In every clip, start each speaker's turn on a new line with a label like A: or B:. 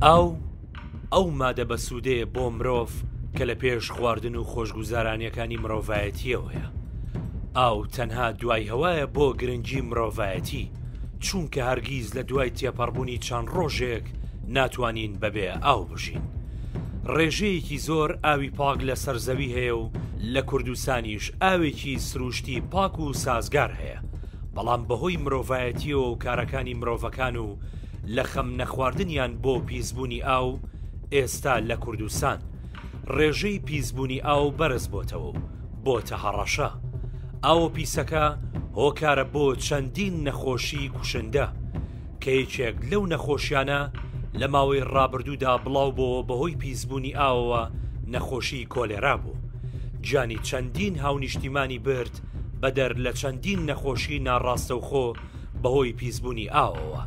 A: ئەو مادە بە سوودەیە بۆ مرۆڤ کە لە پێش خواردن و خۆشگوزارانیەکانی مرۆڤایەتیەوەیە. ئاو تەنها دوای هەوایە بۆ گرنگی مرۆڤایەتی، چونکە هەرگیز لە دوای تێپەڕبوونی چەند ڕۆژێک ناتوانین بەبێ ئاو بژین. ڕێژەیەکی زۆر ئاوی پاک لە سەرزەوی هەیە و لە کوردستانیش ئاوێکی سروشتی پاک و سازگار هەیە، بەڵام بەهۆی مرۆڤایەتیەوە و کارەکانی مرۆڤەکان و لە خەم نەخواردنیان بۆ پیسبوونی ئاو، ئێستا لە کوردستان ڕێژەی پیسبوونی ئاو بەرز بۆتەوە و بۆتە هەڕەشە. ئاوە پیسەکە هۆکارە بۆ چەندین نەخۆشی کوشندە کە یەکێک لەو نەخۆشیانە لە ماوەی ڕابردوودا بڵاو بۆ بەهۆی پیسبوونی ئاوەوە نەخۆشی کۆلێرا بوو. جانی چەندین هاونیشتیمانی برد بەدەر لە چەندین نەخۆشی ناڕاستەوخۆ بەهۆی پیسبوونی ئاوەوە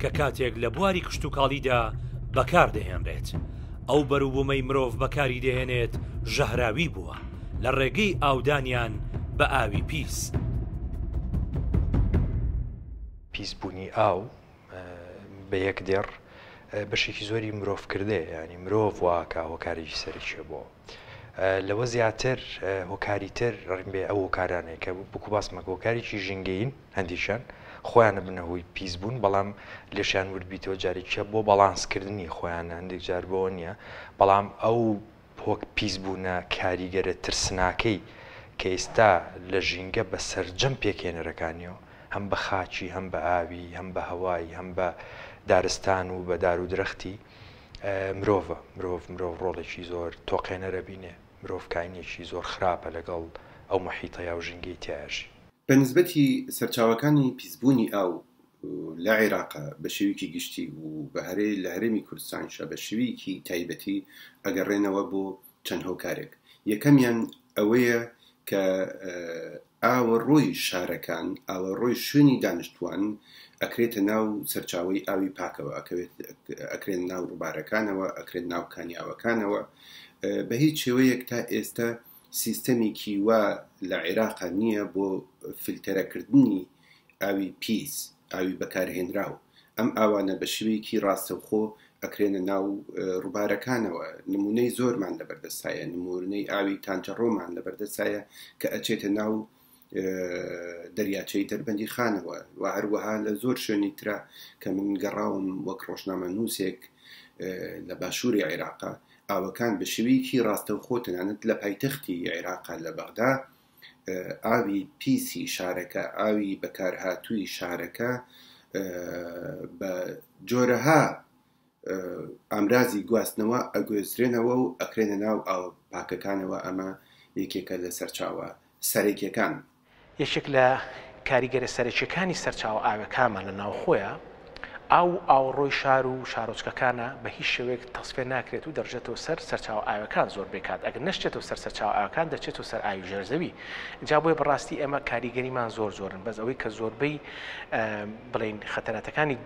A: کە کاتێک لە بواری کشت و کاڵیدا بەکار دەهێنرێت. ئەو بەروبوومەی مرۆڤ بەکاری دەهێنێت ژەهراوی بووە لە ڕێگەی ئاودانیان بە ئاوی پیس.
B: پیسبوونی ئاو بە یەک دێڕ بەشێکی زۆری مرۆڤ کردێ، ینی مرۆڤ واکە هۆکارێکی سەرچێ بۆ لەوە زیاتر هۆکاری تر ڕێنبێ ئەو هۆکارانەیە کە بکو باسمە هۆکارێکی ژینگەین هەندیشان خۆیانە بنەهۆی پیسبوون، بەڵام لێشیان وردبیتەوە جارێکیە بۆ بەڵانسکردنی خۆیانە هەندێک جار بۆ نییە، بەڵام ئەو پیسبوونە کاریگەرە ترسناکەی کە ئێستا لە ژینگە بە سەرجەم پێکێنەرەکانیەوە هەم بە خاچی هەم بە ئاوی هەم بە هەوایی هەم بە دارستان و بە دار و درەختی مرۆڤ ڕۆڵێکی زۆر تۆقێنەرە بینێ، مرۆڤ کاینێکی زۆر خراپە لەگەڵ ئەو مەحیتە یا و ژینگەی تیاژی.
C: بە نسبەتی سەرچاوەکانی پیسبوونی ئاو لە عێراقا بە شێوەیەکی گشتی و بە لە هەرێمی کوردستانشە بە شێوەیەکی تایبەتی ئەگەڕێنەوە بۆ چەند هۆکارێک. یەکەمیان ئەوەیە کە ئاوەڕۆی شارەکان، ئاوەڕۆی شوێنی دانیشتوان ئەکرێتە ناو سەرچاوەی ئاوی پاکەوە، ئەکرێن ناو ڕووبارەکانەوە، ئەکرێن ناو کانیاوەکانەوە. بە هیچ شێوەیەک تا ئێستا سیستەمێکی وا لە عێراقا نییە بۆ فیلتەرەکردنی ئاوی پیس، ئاوی بەکارهێنراو. ئەم ئاوانە بە شێوەیەکی ڕاستەوخۆ ئەکرێنە ناو ڕووبارەکانەوە. نمونەی زۆرمان لەبەردەستایە، نمونەی ئاوی تانجەڕۆمان لەبەردەستایە کە ئەچێتە ناو دەریاچەی دەربەندی خانەوە و هەروەها لە زۆر شوێنی ترا کە من گەڕاوم وەک ڕۆژنامە نووسێک لە باشووری عێراقا، ئاوەکان بە شێوەیەکی ڕاستەوخۆ تەنانەت لە پایتەختی عێراقا لە بەغدا ئاوی پیسی شارەکە، ئاوی بەکارهاتووی شارەکە بە جۆرەها ئامرازی گواستنەوە ئەگوێزرێنەوە و ئەکرێنە ناو ئاو پاکەکانەوە. ئەمە یەکێکە لە سەرچاوە سەرێکیەکان.
D: یەکێک لە کاریگەرە سەرچەکانی سەرچاوە ئاوەکانمان لە ناوخۆیە ئاوڕۆی شار و شارۆچکەکانە بە هیچ شێوەیەک تەسفێ ناکرێت و دەڕژێتەوە سەر سەرچاوە ئاوەکان زۆر بێکات. ئەگەر نەشتێتەوە سەر سەرچاوە ئاوەکان دەچێتەوە سەر ئاوی ژێرزەوی. جا بۆیە بەڕاستی ئێمە کاریگەریمان زۆرن، بەس ئەوەی کە زۆربەی بڵین خەتەراتەکانی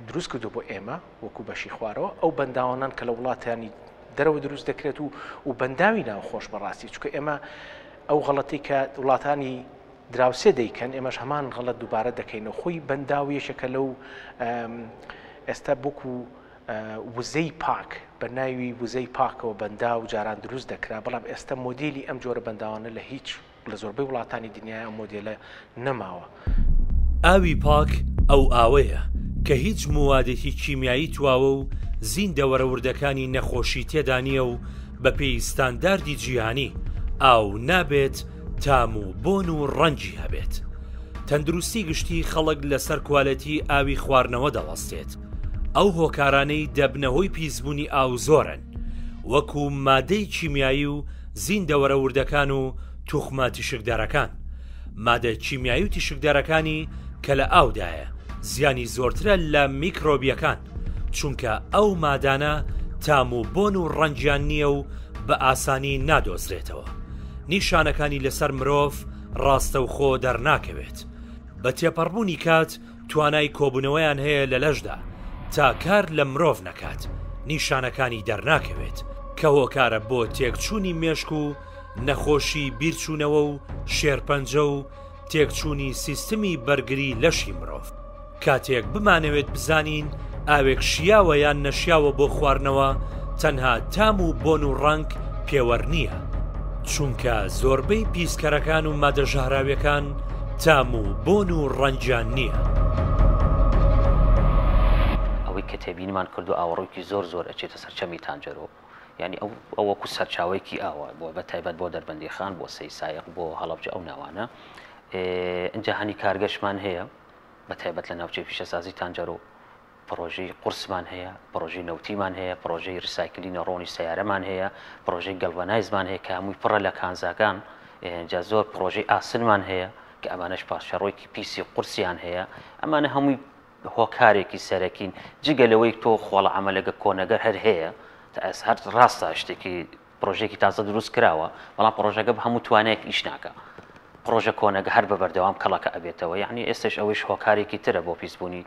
D: دروست کردو بۆ ئێمە وەکو بەشی خوارەوە ئەو بەنداوانان کە لە وڵاتانی دەرەوە دروست دەکرێت و بەنداوی ناوخۆش بەڕاستی، چونکە ئێمە ئەو غەڵەتی کە وڵاتانی دراوسێ دەیکەن ئێمەش هەمان غەڵەت دووبارە دەکەینەوە. خۆی بەنداویەشەکە لەو ئێستا بووکو وزەی پاک بە ناوی وزەی پاکەوە بەندا و جاران دروست دەکرا، بەڵام ئێستا مۆدیلی ئەم جۆرە بەنداوانە لە هیچ لە زۆربەی وڵاتانی دنیای ئەم مۆدیلە نەماوە.
A: ئاوی پاک ئەو ئاوەیە کە هیچ موادێکی کیمیایی تواوە و زین دەوەرەوردەکانی نەخۆشی تێدا نییە و بە پێی ستانداردی جیهانی ئاو نابێت تام و بۆن و ڕەنجی هەبێت. تەندروستی گشتی خەڵک لەسەر کوالەتی ئاوی خواردنەوە دەوەستێت. ئەو هۆکارانەی دەبنەوەی پیسبوونی ئاو زۆرن، وەکو مادەی کیمیایی و زین دەوەرەوردەکان و توخمە تیشکدارەکان. مادە کیمیایی و تیشکدارەکانی کە لە ئاودایە زیانی زۆرترە لە میکرۆبیەکان، چونکە ئەو مادانە تام و بۆن و ڕەنجیان نییە و بە ئاسانی نادۆزرێتەوە. نیشانەکانی لەسەر مرۆڤ ڕاستەوخۆ دەرناکەوێت. بە تێپەڕبوونی کات توانای کۆبوونەوەیان هەیە لە لەشدا تا کار لە مرۆڤ نەکات. نیشانەکانی دەرناکەوێت کە هۆکارە بۆ تێکچوونی مێشک و نەخۆشی بیرچوونەوە و شێرپەنجە و تێکچوونی سیستمی بەرگری لەشی مرۆڤ. کاتێک بمانەوێت بزانین ئاوێک شیاوە یان نەشیاوە بۆ خواردنەوە تەنها تام و بۆن و ڕنگ پێوەەر نییە، چونکە زۆربەی پیسکەرەکان و مادەژاراویەکان تام و بۆن و ڕەنجیان نییە.
E: ئەوەی کە تێبینمان کرد و ئاوەڕۆیکی زۆر زۆر ئەچێتە سەرچەمی تانجەرۆ، یعنی ئەوەکو سەرچاوێکی ئاوە بۆ بە تایبەت بۆ دەربەندیخان بۆ سەیسایق بۆ هەڵەبجە ئەو ناوانە. ئەجا هەنی کارگەشتمان هەیە بە تایبەت لە ناوچەی پیشەسازی تانجەرۆ، پرۆژەی قورسمان هەیە، پرۆژەی نەوتیمان هەیە، پرۆژەی ریسایکلی نەڕۆنی سیارەمان هەیە، پرۆژەی گەڵڤەنایزمان هەیە کە هەمووی پڕە لە کانزاکان، جا زۆر پرۆژەی ئاسنمان هەیە کە ئەمانەش پاشەڕۆیکی پیسی قورسیان هەیە. ئەمانە هەمووی هۆکارێکی سەرەکین جگە لەوەی تۆ خۆڵە عەمەلەگە کۆنەگەر هەر هەیە هەر ڕاستە شتێکی پرۆژێکی تازە دروست کراوە، بەڵام پرۆژەکە بە هەموو توانێک ئیش ناکە. پرۆژە کۆنەگە هەر بە بەردەوام کەڵەکە ئەبێتەوە، یعنی ئێستش ئەوەش هۆکارێکی ترە بۆ پیسبوونی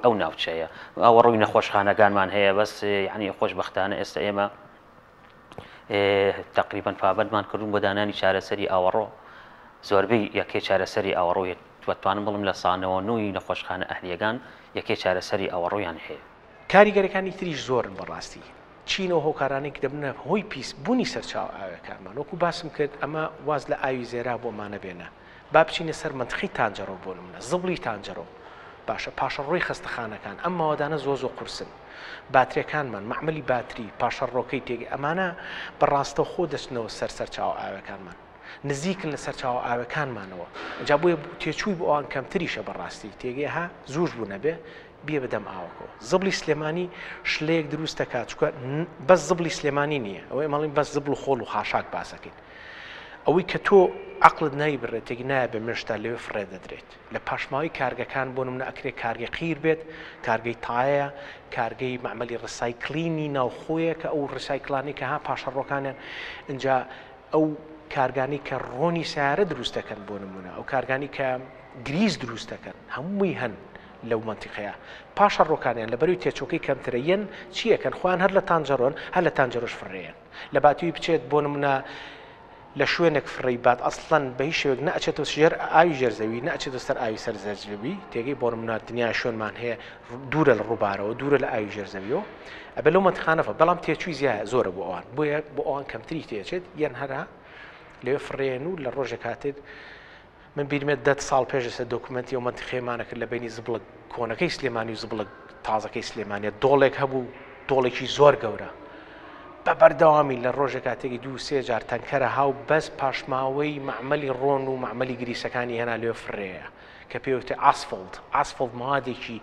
E: ئەو ناوچەیە. ئەوە ڕووی نەخۆشخانەکانمان هەیە، بەس یعنی خۆشبەختانە ئێستا ئێمە تقریباً پابەتمان کردوون بۆ دانانی چارەسەری ئاوەڕۆ. زۆربەی یەکێ چارەسەری ئاوەڕۆ توانم بڵم لە سانەوە نووی نەخۆشخانە ئەهلیەکان یەکێ چارەسەری ئاوەڕۆیان هەیە.
D: کاریگەرەکانی تریش زۆرن بەڕاستی، چینەوە هۆکارانێک دەبنە هۆی پیس بوونی سەرچاو ئاوەکانمان. وەکو باسم کرد ئەمە واز لە ئاوی زێرا بۆمانە بێنە، با بچینە سەر منتخی تانجەرۆ بۆ نمونە زبڵی تانجەرۆ باشە، پاشە ڕۆی خستەخانەکان ئەم ماوەدانە زۆ قورسن، باتریەکانمان معمەلی باتری پاشە ڕۆکەی تێگە ئەمانە بەڕاستە خۆ دەچنەوە سەرچاو ئاوەکانمان، نزیکن لە سەرچاو ئاوەکانمانەوە. جا بۆیە تێچووی بۆ ئەوان کەمتریشە بەڕاستی تێگەی ها زووش بوو نەبێ بێ بەدەم ئاوەکەوە. زبڵی سلێمانی شلەیەک دروست دەکات، چکە بەس زبڵی سلێمانی نییە، ئەوەی مەڵین بەس زبڵ و خۆڵ و خاشاک باسەکەین. ئەوەی کە تۆ عقلت نایبڕێت تێک نایە بە مێشتا لەوێ فڕێ دەدرێت. لە پاشماوی کارگەکان بۆ نمونە ئەکرێ کارگەی قیر بێت، کارگەی تایە، کارگەی معمەلی ڕسایکلینی ناوخۆیە کە ئەو ڕسایکلانی کە ها پاشە ڕۆکانیان اینجا ئەو کارگانی کە ڕۆنی سیارە دروست دەکەن بۆ نمونە، ئەو کارگانی کە گریز دروست دەکەن هەمووی هەن لەو منتیقەیە. پاشە ڕۆکانیان لە بەروی تێچۆکەی کەمترەیەن چیەکەن خۆیان هەر لە تانجەرۆن هەر لە تانجەرۆش فڕێن. لە باتوی بچێت بۆ نمونە لە شوێنێک فڕی بات ئەسڵەن بە هیچ شێوەیەک نەچێتەوە ژێر ئاوی ژێرزەوی، نەچێتە سەر ئاوی سەر زەرجەوی تێگەی بۆ نمونە دنیا شوێنمان هەیە دوورە لە ڕووبارەوە، دوورە لە ئاوی ژێرزەویەوە، ئەبێ لەو منتیقانەفە بەڵام تێچووی زیایە زۆرە بۆ ئەوان، بۆیە بۆ ئەوان کەمتری تێچێت یان هەرا لەوێ فڕێن و لە ڕۆژێک کاتێت من بیرمێت 10 ساڵ پێشە دۆکومنتی و منتیقەیەمانە کرد لە بینی زبڵک کۆنەکەی سلێمانی و زبڵک تازەکەی سلێمانیە دۆڵێک هەبوو، دۆڵێکی زۆر گەورە بە بەردەوامی لە ڕۆژێک کاتێکی 2-3 جار تەنکەرە هاو بەس پاشماوەی معمەلی ڕۆن و معمەلی گریسەکانی هێنا لێ فڕەیە کە پێوتە ئاسفڵت موادێکی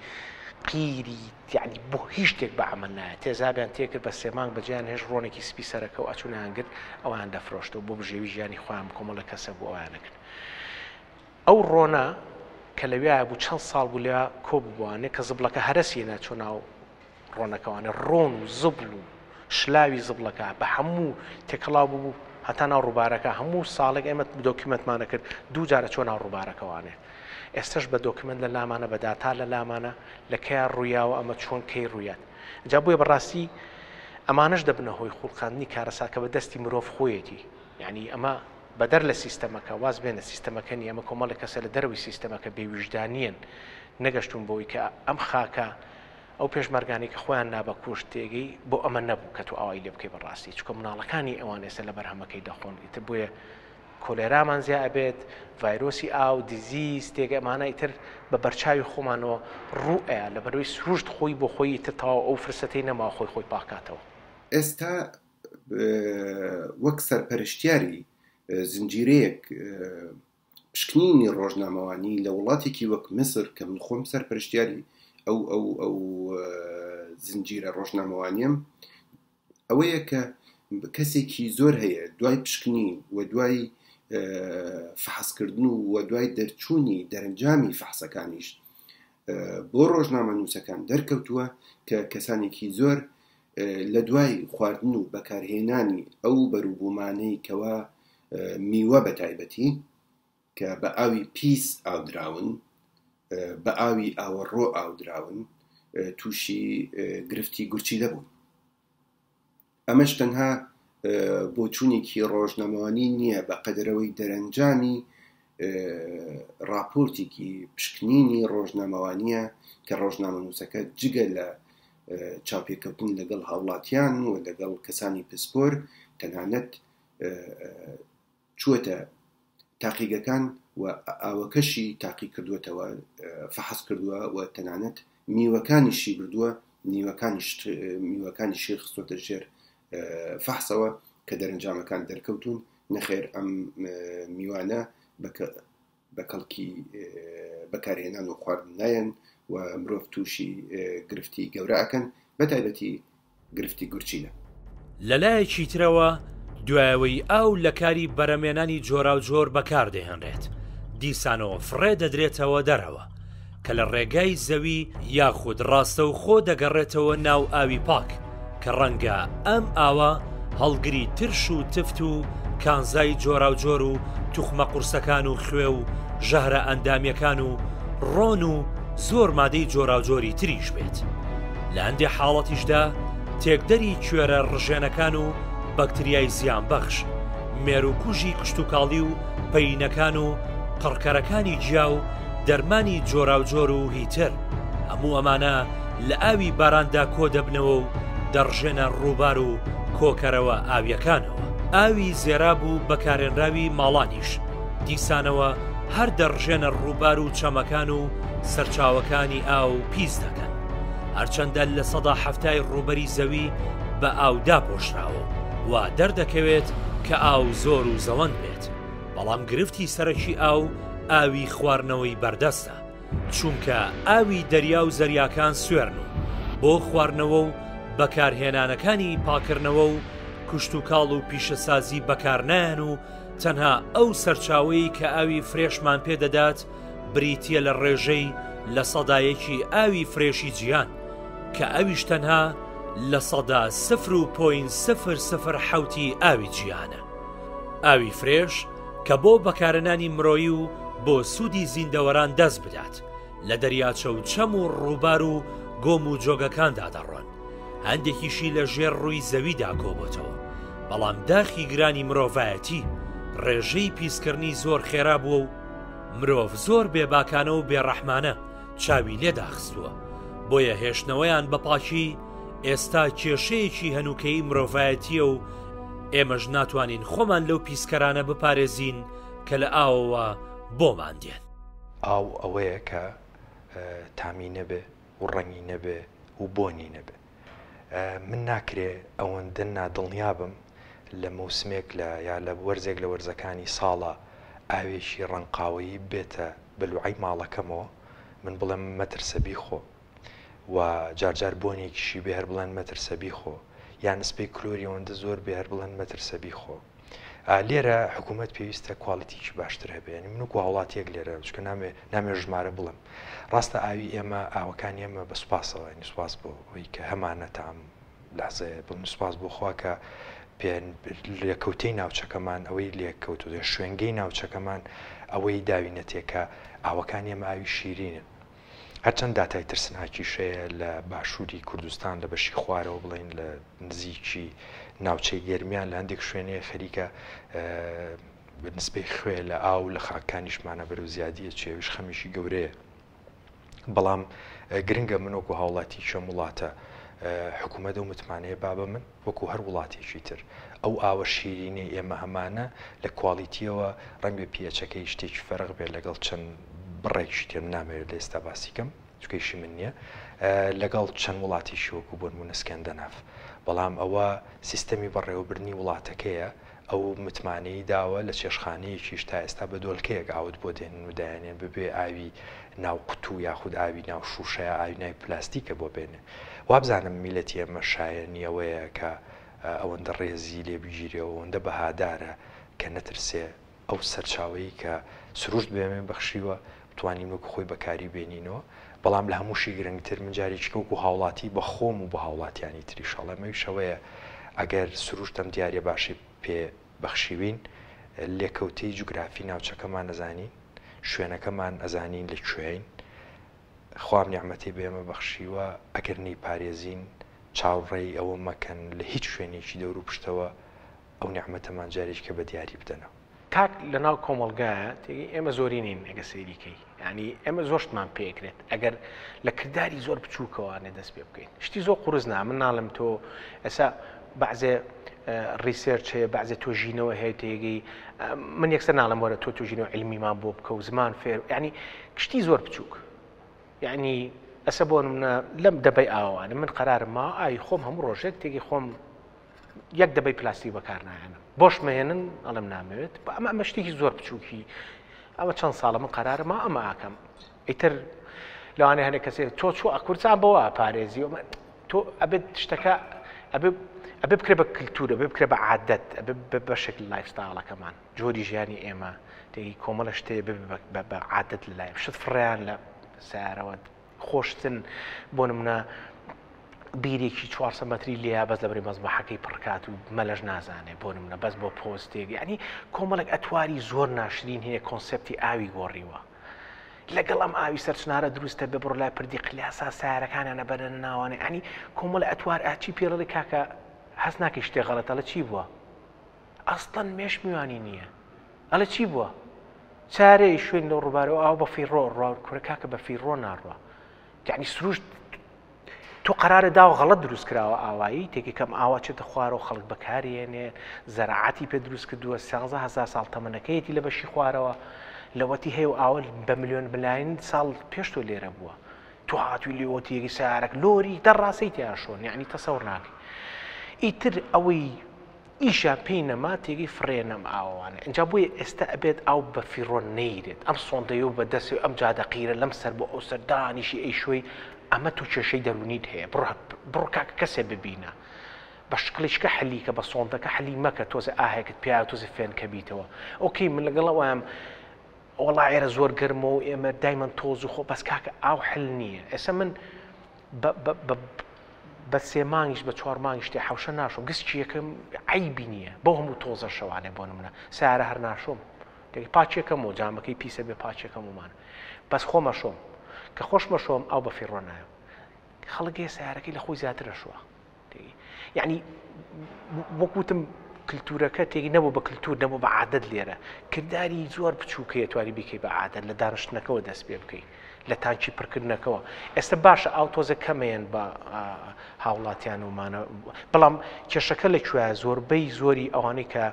D: قیری، یعنی بۆ هیچ شتێک بە عەمەل نایە. تێزابیان تێکرد بە 3 مانگ بەجیان هێش ڕۆنێکی سپی سەرەکە و ئەچوونیان گرت ئەوان دەفرۆشتەوە بۆ بژێوی ژیانی خۆیان کۆمەڵە کەسە بۆ ئەویانە کرد. ئەو ڕۆنە کە لەوێ بوو چەند ساڵ بوو لێ کۆبووانێ کە زبڵەکە هەرسیێنە چۆ ناو ڕۆنەکەوانە ڕۆن و زبڵ و شلاوی زبڵەکە بە هەموو تێکەڵاو بوو هەتا ناو ڕووبارەکە هەموو ساڵێک ئێمە دۆکیمنتمانە کرد 2 جارە چۆن ناو ڕووبارەکەوانێ. ئێستش بە دۆکیمنت لە لامانە بە داتا لە لامانە لە کەیان ڕوویاوە ئەمە چۆن کەی ڕوویات. جا بۆیە بەڕاستی ئەمانش دەبنە هۆی خوڵقاندنی کارەساکە بە دەستی مرۆڤ خۆیەتی، یعنی ئەمە بەدەر لە سیستەمەکە واز بێنە سیستەمەکەنی ئەمە کۆمەڵی کەسە لە دەروی سیستەمەکە بێویژدانیان نەگەشتون بۆی کە ئەم خاکە ئەو پێشمەرگانی کە خۆیان نابە کوشت تێگەی بۆ ئەمە نەبوو کە تو ئاوای لێ بکەی بەڕاستی، چکە مناڵەکانی ئەوان ئێستا لە بەرهەمەکەی دەخۆن. ئیتر بۆیە کۆلێرامان زیاد ئەبێت، ڤایرۆسی ئاو، دیزیز تێگە ئەمانە ئیتر بە بەرچاوی خۆمانەوە ڕوئەیە لە بەروی سروشت خۆی بۆ خۆی ئیتر تەواو ئەو فرسەتەی نەما خۆی پاکاتەوە.
C: ئێستا وەک سەرپەرشتیاری زنجیرەیەک پشکنینی ڕۆژنامەوانی لە وڵاتێکی وەک مسر کە من خۆم سەرپەرشتیاری ئەو زنجیرە ڕۆژنامەوانیم ئەوەیە کە کەسێکی زۆر هەیە دوای پشکنین و دوای فحسکردن و دوای دەرچوونی دەرەنجامی فحسەکانیش بۆ ڕۆژنامە نووسەکان دەرکەوتووە کە کەسانێکی زۆر لە دوای خواردن و بەکارهێنانی ئەو بەرووبوومانەی کەوا میوە بە تایبەتی کە بە ئاوی پیس ئاودراون، بە ئاوی ئاوەڕۆ ئاودراون تووشی گرفتی گورچی دەبوون. ئەمەش تەنها بۆ چوونێکی ڕۆژنامەوانی نییە بە قەدرەوەی دەرەنجامی راپۆرتێکی پشکنینی ڕۆژنامەوانیە کە ڕۆژنامە نووسەکە جگە لە چاپێککەوتن لەگەڵ هاوڵاتیان و لەگەڵ کەسانی پسپۆر تەنانەت چووەتە تاقیگەکان و ئاوەکەشی تاقی کردوێتەوە فەحەس کردووە و تەنانەت میوەکانیشی بردووە میوەکانیشی خستۆتە ژێر فەحسەوە کە دەرەنجامەکان دەرکەوتون نەخێر ئەم میوانە بەکەڵکی بەکارهێنان و خواردن نایەن و مرۆڤ تووشی گرفتی گەورە ئەکەن بەتایبەتی گرفتی گورچینە.
A: لەلایەکی ترەوە دوایەوەی ئاو لە کاری بەرەمێنانی جۆرا و جۆر بەکاردەهێنرێت دیسانەوە فڕێ دەدرێتەوە دەرەوە کە لە ڕێگای زەوی یاخود ڕاستە و خۆ دەگەڕێتەوە ناو ئاوی پاک کە ڕەنگە ئەم ئاوە هەڵگری ترش و تفت و کانزای جۆرا و جۆر و توخمە قورسەکان و خوێ و ژەهرە ئەندامیەکان و ڕۆن و زۆر مادەی جۆرا و جۆری تریش بێت. لە هەندێک حاڵەتیشدا تێکدەری کوێرە ڕژێنەکان و بەکتریای زیان بەخش مێروکوژی کشتتوکاڵی و پەینەکان و قڕکەرەکانی جیا و دەرمانی جۆرا و جۆر و هیتر هەموو ئەمانە لە ئاوی باراندا کۆ دەبنەوە و دەڕژێنە ڕووبار و کۆکەرەوە ئاویەکانەوە. ئاوی زێراب و بەکارێنراوی ماڵانیش دیسانەوە هەر دەڕژێنە ڕووبار و چەمەکان و سەرچاوەکانی ئاو پیس دەکەن هەرچەندە لە سەدا هەفتای ڕووبەری زەوی بە ئاودا پۆشراوە و دەردەکەوێت کە ئاو زۆر و زەوەند بێت بەڵام گرفتی سەرەکی ئاو ئاوی خواردنەوەی بەردەستە چونکە ئاوی دەریا و زەریاکان سوێرن و بۆ خواردنەوە و بەکارهێنانەکانی پاکردنەوە و کشتتوکاڵ و پیشەسازی بەکارنایەن و تەنها ئەو سەرچاوەی کە ئاوی فرێشمان پێدەدات بریتیە لە ڕێژەی لە سەدایەکی ئاوی فرێشی جیان کە ئەویش تەنها لە سەدا 0.007 ئاوی جیانە. ئاوی فرێش کە بۆ بەکارهێنانی مرۆیی و بۆ سوودی زیندەوەران دەست بدات لە دەریاچە و چەم و ڕووبار و گۆم و جۆگەکاندا دەڕۆن هەندێکیشی لە ژێر ڕووی زەویدا کۆبۆتەوە بەڵام داخی گرانی مرۆڤایەتی ڕێژەی پیسکردنی زۆر خێرا بووە و مرۆڤ زۆر بێباکانە و بێڕەحمانە چاوی لێداخستووە بۆیە هێشتنەوەیان بە پاکی ئێستا کێشەیەکی هەنووکەی مرۆڤایەتیە و ئێمەش ناتوانین خۆمان لەو پیسکەرانە بپارێزین کە لە ئاوەوە بۆمان دێن.
B: ئاو ئەوەیە کە تامی نەبێ و ڕەنگی نەبێ و بۆنی نەبێ. من ناکرێ ئەوەندە نادڵنیا بم لە موسمێک یا لە وەرزێک لە وەرزەکانی ساڵە ئاوێکی ڕەنقاوەیی بێتە بەلوعی ماڵەکەمەوە من بڵێم مەترسە بیخۆ و جارجار بۆنێکیشی بێ هەر بڵێن مەترسە بیخۆ یان نسبەی کلۆری ئەوەندە زۆر بێ هەر بڵێن مەترسە بیخۆ. لێرە حکوومەت پێویستە کوواڵیتیکی باشتر هەبێنی من و وڵاتێک لێرە چکە نامێ ژمارە بڵم ڕاستە ئاوی ئێمە ئاوەکان ئێمە بە سوپاسەوە نوسواس بۆ ئەوی کە هەمانە تام لازەیە بڵ نوسواس بۆ خوا کە لێکەوتەی ناوچەکەمان ئەوەی لێککەوت و شوێنگەی ناوچەکەمان ئەوەی داوینەتێکە ئاوەکان ئێمە ئاوی شیرینن هەرچەند داتای ترسناکی شەیە لە باشووری کوردستان لە بەشی خوارەوە بڵین لە نزیکی ناوچەی گەرمیان لە هەندێک شوێنەیە خەریکە نسبەی خوێ لە ئاو لە خاکانیشمانە بەرەو زیادیە چێویش خەمیشی گەورەیە بەڵام گرنگە من وەکو هاوڵاتی چەم وڵاتە حکوومەت و متمانەیە بابە من وەکو هەر وڵاتێکی تر ئەو ئاوە شیرینەی ئێمە هەمانە لە کواڵیتیەوە ڕەنگە پیەچەکەی شتێکی فەرق بێت لەگەڵ چەند بڕێکشی تێم نامەوێت لە ئێستا باسیکەم چکەیشی من نییە لەگەڵ چەند وڵاتیشی وەکو بۆ نمونە سکەندەناف بەڵام ئەوە سیستەمی بەڕێوەبردنی وڵاتەکەیە ئەو متمانەی داوە لە چێشخانەیەکیش تا ئێستا بە دۆلکەیەک ئاوت بۆ دێنن و دایانێن ببێ ئاوی ناو قوتو یاخود ئاوی ناو شوشەیە ئاوی ناوی پلاستیکە بۆ بێنێ وابزانم میلەتی ئێمە شایە نیەوەیە کە ئەوەندە ڕێزی لێبگیرێەوە ئەوەندە بەهادارە کە نەترسێ ئەو سەرچاوەی کە سروشت بێمێ بەخشیوە بتوانین وەکو خۆی بەکاری بێنینەوە بەڵام لە هەمووشی گرنگتر من جارێکی وەکو هاوڵاتی بە خۆم و بە هاوڵاتیانی تری شەڵەمەوی شەوەیە ئەگەر سروشتم دیارە باشی پێ بەخشیوین لێکەوتەی جوگرافی ناوچەکەمان نەزانین شوێنەکەمان ئەزانین لەکوێین خوام نیعمەتی بێمە بەخشیوە ئەگەر نەی پارێزین چاوەڕێی ئەوە مەکەن لە هیچ شوێنێکی دەور و پشتەوە ئەو نیعمەتەمان جارێک کە بە دیاری بدەنەوە
D: کاک لەناو کۆمەڵگایە تێگەی ئێمە زۆری نین ئەگە سەیریکەی یعنی ئێمە زۆرشتمان پێکرێت ئەگەر لە کردداری زۆر بچووکەوانێ دەست پێ بکەین شتی زۆر قورس نا من ناڵم تۆ ئێستا بەعزێ ریسێرچ هەیە بەعزێ تۆژینەوە هەیە تێگەی من یەکسەر ناڵم وەرە تۆ توژینەوە علمیمان بۆ بکە و زمان فێر یعنی کشتی زۆر بچووک یعنی ئەسە بۆ منە لەم دەبەی ئاوانە من قەرارم ما ئای خۆم هەموو ڕۆژێک تێگەی خۆم یەک دەبەی پلاستیک بەکار نایەنم بۆش مەهێنن ئەڵم نامەوێت ئەمە شتێکی زۆر بچووکی ئەمە چەند ساڵە من قەرارم ئەمە ئاکەم ئیتر لەوانێ هەنێک کەسێ تۆ چوو ئەکورچان بەوە پارێزی تۆ ئەبێت شتەکە ئەبێ بکرێ بە کللتورە بێ بکرێ بە عادەت ئەبێ بەشێک لایفستایڵەکەمان جۆری ژیانی ئێمە تێی کۆمەڵە شتێ بە عادەت لەلایەن شت فڕیان لە سیارەوە خۆشتن بۆ نمونە بیرێکی 400 مەتری لێیا بەس لەبەری مەزبەحەکەی پڕکات و مەلەش نازانێ بۆ نمونە بەس بۆ پۆستێک یعنی کۆمەڵێک ئەتواری زۆر ناشرین هەیە کۆنسپتی ئاوی گۆڕیوە لەگەڵ ئەم ئاوی سەرچنارە دروستە بێ بڕۆ لای پردی قلیاسا سیارەکانیانە بەرەنە ناوانێ ئەنی کۆمەڵە ئەتوار ئاچی پێڵی کاکە هەست ناکەی شتێ غەڵەتە لە چی بووە ئەسڵەن مێش میوانی نییە ئەلە چی بووە چارەی شوێن لە ڕووبارەوە ئاو بە فیڕۆ ڕاو کوورە کاکە بە فیڕۆ ناڕوە یعنی سروشت تۆ قەرارە دا و غەڵەت دروست کراوە ئاوایی تێکی کەم ئاوا چێتە خوارەوە خەڵک بەکارێنێ زەراعەتی پێ دروست کردووە 11000 ساڵ تەمەنەکەیەتی لە بەشی خوارەوە لەوەتی هەیە و ئاوە بە ملیۆن بلاین ساڵ پێش تۆ لێرە بووە تۆ هاتووی لێوەتیەکی سیارەك لۆری دەڕاستەی تیا شۆن یعنی تەسەور ناکەی ئیتر ئەوەی ئیشە پێی نەما تێگەی فڕێنەم ئاوانە اینجا بۆیە ئێستا ئەبێت ئاو بە فیڕۆ نەیرێت ئەم سۆندەیە و بە دەسێ ئەم جادەقیرە لەم سەر بۆ ئەو سەر دانیشی ئەی شوێی ئەمە تو کێشەی دەرونیت هەیە بڕۆ کاکە کەسێ ببینە بە شکلیشکە حەلیکە بە سۆندەکە حەلی مەکە تۆزە ئاهێکت پێیا تۆزە فێنکە بیتەوە ئۆکەی من لەگەڵەوەم وەڵا ئێرە زۆر گەرمە و ئێمە دایمەن تۆز و خۆ بەس کاکە ئاو حل نییە ئێستا من بە 3 مانگیش بە 4 مانگیش تێ حەوشە ناشۆم گستی یەکەم عیبی نییە بۆ هەموو تۆزە شەوانێ بۆ نمونە سیارە هەر ناشۆم تێکی پاچێکەم و جامەکەی پیسە بێ پاچێکەم ومانە بەس خۆمە شۆم کە خۆشمە شۆم ئەو بە فیڕۆ نایە خەڵکی سیارەکەی لە خۆی زیاترە شووە یعنی وەکوتم کللتورەکە تێکی نەبوو بە کللتور نەبوو بە عادەت لێرە کردداری زۆر بچووکەیە توانی بیکەی بە عادەت لە دانیشتنەکەەوە دەست پێ بکەیت لە تانکی پڕکردنەکەەوە ئێستا باشە ئاو تۆزە کەمەیەن بە هاوڵاتیان ومانە بەڵام کێشەکە لەکوێ زۆربەی زۆری ئەوانەی کە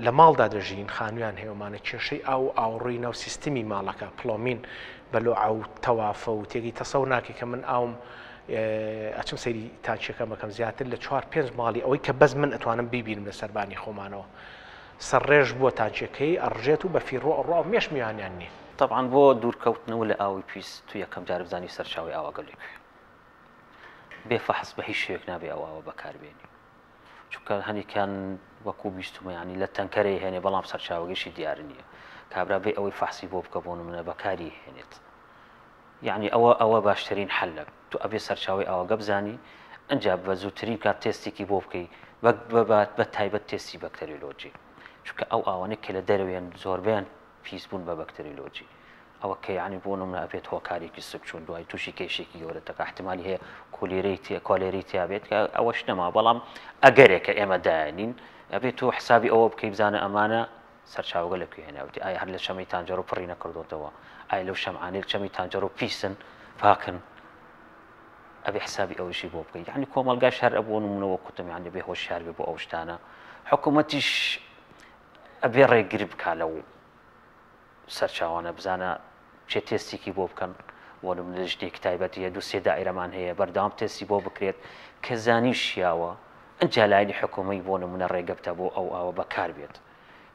D: لە ماڵدا دەژین خانویان هەیەمانە کێشەی ئاو ئاوڕۆی ناو سیستمی ماڵەکە پڵۆمین بەلۆ ئاو تەوافە و تێگی تەسەور ناکەی کە من ئاوم ئەچم سەیری تانچەکە بەکەم زیاتر لە 4-5 ماڵی ئەوەی کە بەس من ئەتوانم بیبینم لە سەربانی خۆمانەوە سەرڕێژ بووە تانچەکەی ئەڕژێت و بە فیڕۆ ڕاو مێش میوانیان نییە
E: طبعاً بۆ دوورکەوتنەوە لە ئاوی پیس تو یەکەم جار بزانی سەرچاوی ئاواگەلێک بێ فەحس بە هیچ شوێک نابێ ئەوە بەکاربێنی چونکە هەنێکیان وەکو بیستمە ینی لە تەنکەرەی هێنێ بەڵام سەرچاوەگەشی دیار نییە کابرا بێ ئەوەی فەحسی بۆ بکە بۆ نمونە بەکاری هێنێت یعنی ئەوە باشترین حەلە تو ئەبێ سەرچاوی ئاوەگە بزانی ئەنجا بە زووترین کات تێستێکی بۆ بکەی بە تایبەت تێستی بەکتەریۆلۆجی چونکە ئەو ئاوانەی کە لە دەروێن زۆربیان پیس بوون بە بەکتەریۆلۆجی ئەوە کە یعنی بۆ نمونە ئەبێت هۆکارێکی سبچوون دوای تووشی کێشێکی گەورەتەکە احتیمالی هەیە کۆلێری تیابێت کە ئەوەش نەما بەڵام ئەگەرێکە ئێمە داینین ئەبێت تۆ حسابی ئەوە بکەی بزانە ئەمانە سەرچاوگە لەکوێ هێناوتی ئایا هەر لە شەمەی تانجەرۆ پڕی نەکردوتەوە ئایا لەو شەمعانەی شەمی تانجەرۆ پیسن پاکن ئەبێ حسابی ئەوشی بۆ بکەیت یعنی کۆمەلگاش هەر ئەبوو نمونەوە کوتم یعنی بێ هۆشیار بێ بۆ ئەو شتانە حکوومەتیش ئەبێ ڕێگری بکا لەو سەرچاوانە بزانە چێ تێستێکی بۆ بکەن بۆ نمونە ژنێکی تایبەتیە 2-3 دائیرەمان هەیە بەردەوام تێستی بۆ بکرێت کە زانیشیاوە ئەنجا لایەنی حکوومەی بۆ نمونە ڕێگە بتە بۆ ئەو ئاوە بەکار بێت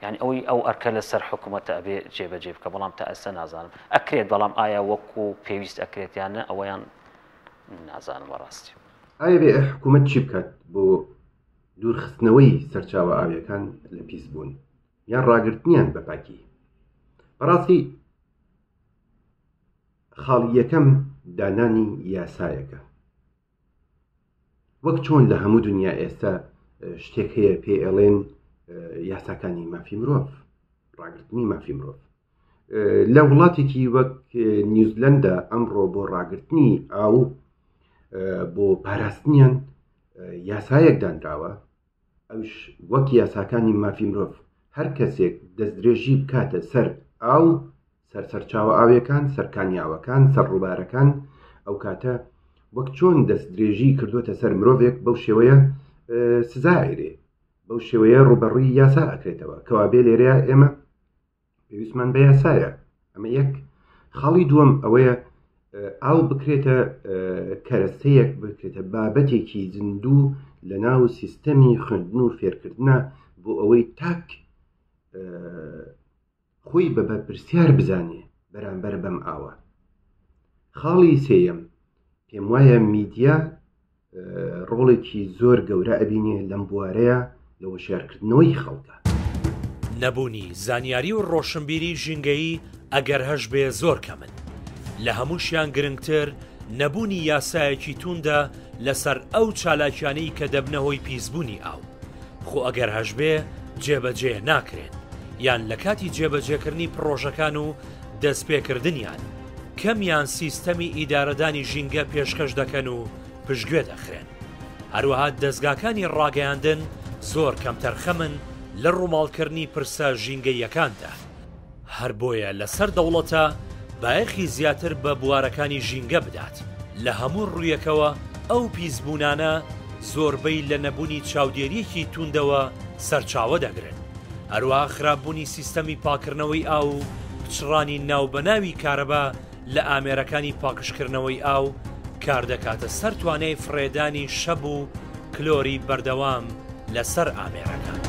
E: یعنی ئەوەی ئەو ئەرکە لەسەر حکوومەتە ئەبێ جێبەجێ بکە بەڵام تا ئێستا نازانم ئەکرێت بەڵام ئایا وەکو پێویست ئەکرێتیانە ئەوەیان نازانم بەڕاستی
C: ئایا بێ حکوومەت چی بکات بۆ دوورخستنەوەی سەرچاوە ئاویەکان لە پیس بوون یان ڕاگررتنیان بە پاکی بەڕاستی خاڵی یەکەم دانانی یاسایەکە وەک چۆن لە هەموو دنیا ئێستا شتێک هەیە پێ ئەڵێن یاساکانی مافی مرۆڤ ڕاگررتنی مافی مرۆڤ لە وڵاتێکی وەک نیوزلەندا ئەمڕۆ بۆ ڕاگررتنی ئاو بۆ پاراستنیان یاسایەک دانراوە ئەوش وەک یاساکانی مافی مرۆڤ
F: هەر کەسێک دەستدرێژی بکاتە سەر ئاو سەرچاوە ئاویەکان سەرکانیاوەکان سەرڕووبارەکان ئەو کاتە وەک چۆن دەستدرێژی کردوتە سەر مرۆڤێک بەو شێوەیە سزایرێ بەو شێوەیە ڕوبەڕووی یاسا ئەکرێتەوە کەوابێ لێرەیە ئێمە پێویستمان بە یاسایە. ئەمە یەک. خاڵی دووەم ئەوەیە ئاو بکرێتە کەرەستەیەک بکرێتە بابەتێکی زیندوو لە ناو سیستەمی خوێندن و فێرکردنە بۆ ئەوەی تاک خۆی بە بەرپرسیار بزانێ بەرامبەر بەم ئاوە. خاڵی سێیەم پێم وایە میدیا ڕۆڵێکی زۆر گەورە ئەبینێ لەم بوارەیە لە وەشارکردنەوەی خەڵکە.
A: نەبوونی زانیاری و ڕۆشنبیری ژینگەیی ئەگەر هەش بێ زۆر کەمن. لە هەمووشیان گرنگتر نەبوونی یاسایەکی توندە لەسەر ئەو چالاکیانەی کە دەبنەهۆی پیسبوونی ئاو. خۆ ئەگەر هەش بێ جێبەجێ ناکرێن یان لە کاتی جێبەجێکردنی پرۆژەکان و دەستپێکردنیان کەمیان سیستەمی ئیدارەدانی ژینگە پێشکەش دەکەن و پشتگوێ دەخرێن. هەروەها دەستگاکانی ڕاگەیاندن زۆر کەمتەرخەمن لە ڕووماڵکردنی پرسە ژینگەیەکاندا. هەر بۆیە لەسەر دەوڵەتە بایەخی زیاتر بە بوارەکانی ژینگە بدات. لە هەموو ڕوویەکەوە ئەو پیسبوونانە زۆربەی لە نەبوونی چاودێریەکی توندەوە سەرچاوە دەگرن. هەروەها خراپبوونی سیستەمی پاکردنەوەی ئاو و پچڕانی ناوبەناوی کارەبا لە ئامێرەکانی پاکشکردنەوەی ئاو کار دەکاتە سەر توانای فڕێدانی شەب و کلۆری بەردەوام لەسەر ئامێرەکان.